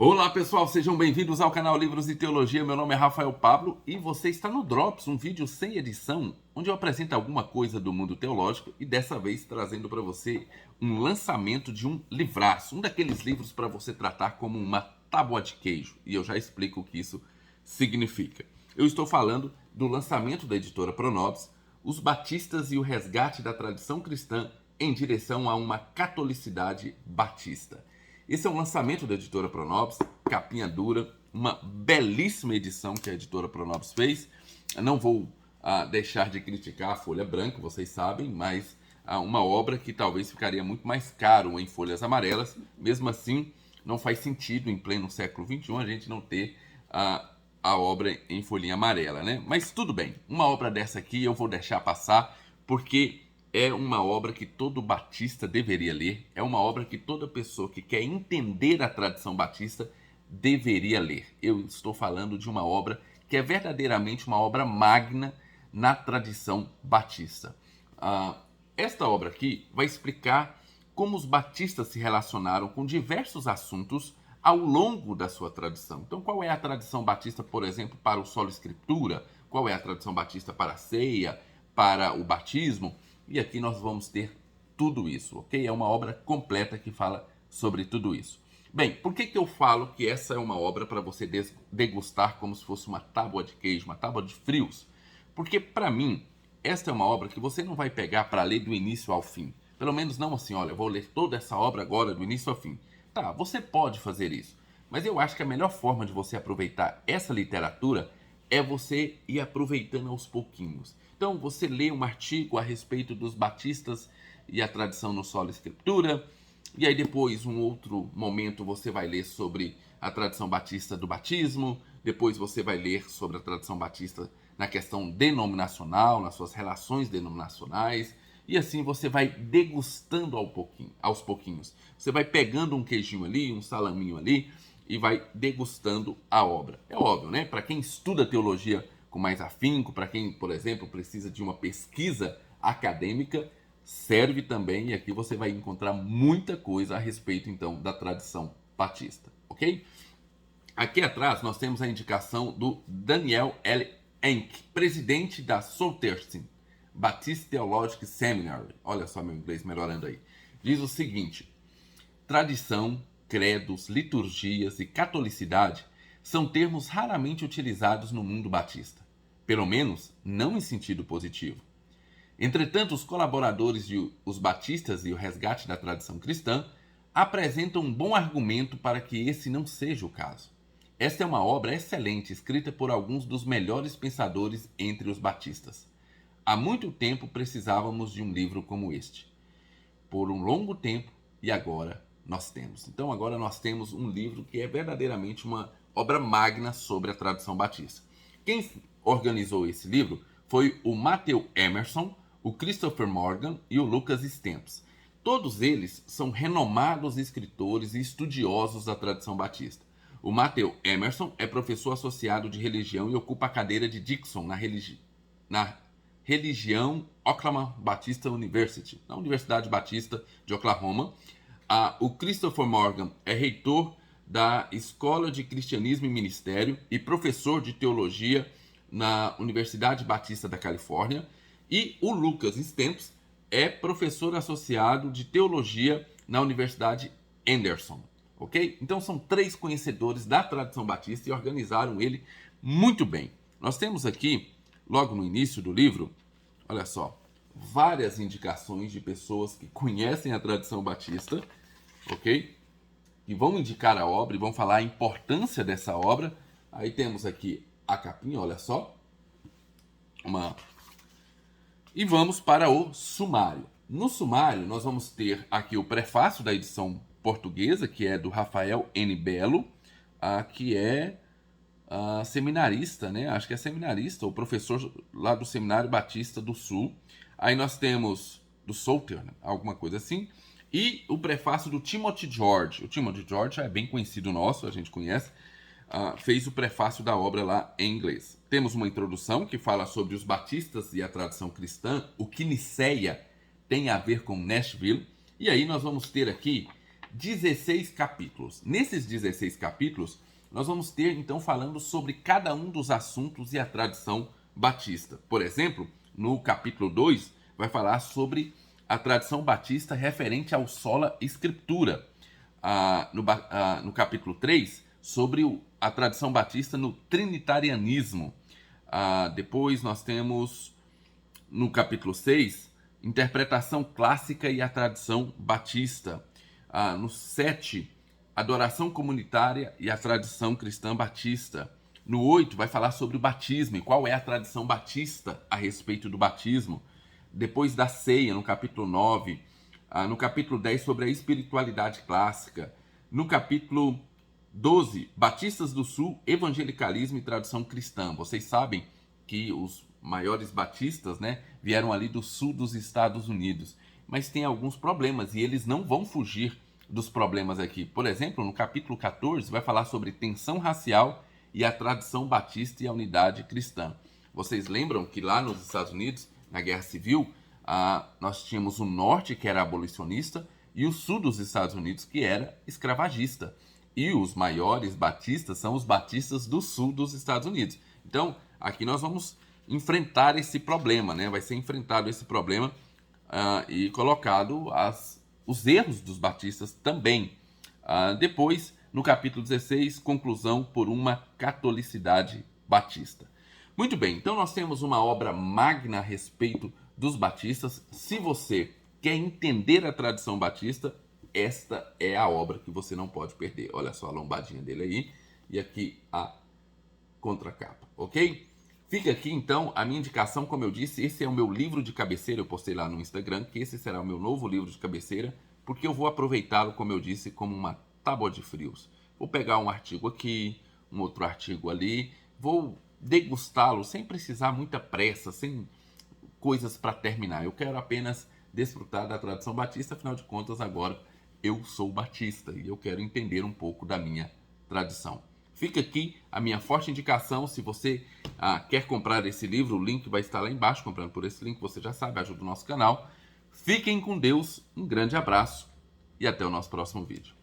Olá pessoal, sejam bem-vindos ao canal Livros e Teologia. Meu nome é Rafael Pablo e você está no Drops, um vídeo sem edição, onde eu apresento alguma coisa do mundo teológico e dessa vez trazendo para você um lançamento de um livraço, um daqueles livros para você tratar como uma tábua de queijo, e eu já explico o que isso significa. Eu estou falando do lançamento da editora Pronobis, Os Batistas e o Resgate da Tradição Cristã em direção a uma catolicidade batista. Esse é um lançamento da editora Pronobis, capinha dura, uma belíssima edição que a editora Pronobis fez. Eu não vou deixar de criticar a folha branca, vocês sabem, mas uma obra que talvez ficaria muito mais caro em folhas amarelas. Mesmo assim, não faz sentido em pleno século XXI a gente não ter a obra em folhinha amarela, né? Mas tudo bem, uma obra dessa aqui eu vou deixar passar porque é uma obra que todo batista deveria ler, é uma obra que toda pessoa que quer entender a tradição batista deveria ler. Eu estou falando de uma obra que é verdadeiramente uma obra magna na tradição batista. Esta obra aqui vai explicar como os batistas se relacionaram com diversos assuntos ao longo da sua tradição. Então, qual é a tradição batista, por exemplo, para o solo escritura? Qual é a tradição batista para a ceia, para o batismo? E aqui nós vamos ter tudo isso, ok? É uma obra completa que fala sobre tudo isso. Bem, por que eu falo que essa é uma obra para você degustar como se fosse uma tábua de queijo, uma tábua de frios? Porque, para mim, esta é uma obra que você não vai pegar para ler do início ao fim. Pelo menos não assim, olha, eu vou ler toda essa obra agora do início ao fim. Tá, você pode fazer isso. Mas eu acho que a melhor forma de você aproveitar essa literatura é você ir aproveitando aos pouquinhos. Então, você lê um artigo a respeito dos batistas e a tradição no solo escritura, e aí depois, um outro momento, você vai ler sobre a tradição batista do batismo, depois você vai ler sobre a tradição batista na questão denominacional, nas suas relações denominacionais, e assim você vai degustando aos pouquinhos. Você vai pegando um queijinho ali, um salaminho ali, e vai degustando a obra. É óbvio, né? Para quem estuda teologia com mais afinco, para quem, por exemplo, precisa de uma pesquisa acadêmica, serve também, e aqui você vai encontrar muita coisa a respeito, então, da tradição batista, ok? Aqui atrás nós temos a indicação do Daniel L. Enck, presidente da Southwestern Baptist Theological Seminary. Olha só meu inglês melhorando aí. Diz o seguinte: tradição, credos, liturgias e catolicidade são termos raramente utilizados no mundo batista, pelo menos não em sentido positivo. Entretanto, os colaboradores de Os Batistas e o Resgate da Tradição Cristã apresentam um bom argumento para que esse não seja o caso. Esta é uma obra excelente, escrita por alguns dos melhores pensadores entre os batistas. Há muito tempo precisávamos de um livro como este. Por um longo tempo, e agora nós temos. Então agora nós temos um livro que é verdadeiramente uma obra magna sobre a tradição batista. Quem organizou esse livro foi o Matthew Emerson, o Christopher Morgan e o Lucas Stamps. Todos eles são renomados escritores e estudiosos da tradição batista. O Matthew Emerson é professor associado de religião e ocupa a cadeira de Dixon na religião Oklahoma Baptist University, na Universidade Batista de Oklahoma. O Christopher Morgan é reitor da Escola de Cristianismo e Ministério e professor de teologia na Universidade Batista da Califórnia. E o Lucas Stamps é professor associado de teologia na Universidade Anderson. Ok? Então são três conhecedores da tradição batista e organizaram ele muito bem. Nós temos aqui, logo no início do livro, olha só, várias indicações de pessoas que conhecem a tradição batista, ok? Que vão indicar a obra e vão falar a importância dessa obra. Aí temos aqui a capinha, olha só. E vamos para o sumário. No sumário, nós vamos ter aqui o prefácio da edição portuguesa, que é do Rafael N. Belo, que é seminarista, né? Acho que é seminarista, ou professor lá do Seminário Batista do Sul. Aí nós temos do Southern, alguma coisa assim. E o prefácio do Timothy George. O Timothy George é bem conhecido nosso, a gente conhece. Fez o prefácio da obra lá em inglês. Temos uma introdução que fala sobre os batistas e a tradição cristã, o que Nicéia tem a ver com Nashville. E aí nós vamos ter aqui 16 capítulos. Nesses 16 capítulos, nós vamos ter, então, falando sobre cada um dos assuntos e a tradição batista. Por exemplo, no capítulo 2, vai falar sobre a tradição batista referente ao sola scriptura. No capítulo 3, sobre a tradição batista no trinitarianismo. Depois nós temos, no capítulo 6, interpretação clássica e a tradição batista. No 7, adoração comunitária e a tradição cristã batista. No 8, vai falar sobre o batismo e qual é a tradição batista a respeito do batismo. Depois da ceia, no capítulo 9. No capítulo 10, sobre a espiritualidade clássica. No capítulo 12, Batistas do Sul, evangelicalismo e tradição cristã. Vocês sabem que os maiores batistas, né, vieram ali do sul dos Estados Unidos. Mas tem alguns problemas e eles não vão fugir dos problemas aqui. Por exemplo, no capítulo 14, vai falar sobre tensão racial e a tradição batista e a unidade cristã. Vocês lembram que lá nos Estados Unidos, na Guerra Civil, nós tínhamos o norte, que era abolicionista, e o sul dos Estados Unidos, que era escravagista. E os maiores batistas são os batistas do sul dos Estados Unidos. Então, aqui nós vamos enfrentar esse problema, né? Vai ser enfrentado esse problema e colocado os erros dos batistas também. Depois, no capítulo 16, conclusão por uma catolicidade batista. Muito bem, então nós temos uma obra magna a respeito dos batistas. Se você quer entender a tradição batista, esta é a obra que você não pode perder. Olha só a lombadinha dele aí e aqui a contracapa, ok? Fica aqui então a minha indicação, como eu disse, esse é o meu livro de cabeceira, eu postei lá no Instagram, que esse será o meu novo livro de cabeceira, porque eu vou aproveitá-lo, como eu disse, como uma tábua de frios. Vou pegar um artigo aqui, um outro artigo ali, vou degustá-lo sem precisar muita pressa, sem coisas para terminar. Eu quero apenas desfrutar da tradição batista, afinal de contas agora eu sou batista e eu quero entender um pouco da minha tradição. Fica aqui a minha forte indicação. Se você quer comprar esse livro, o link vai estar lá embaixo. Comprando por esse link, você já sabe, ajuda o nosso canal. Fiquem com Deus, um grande abraço e até o nosso próximo vídeo.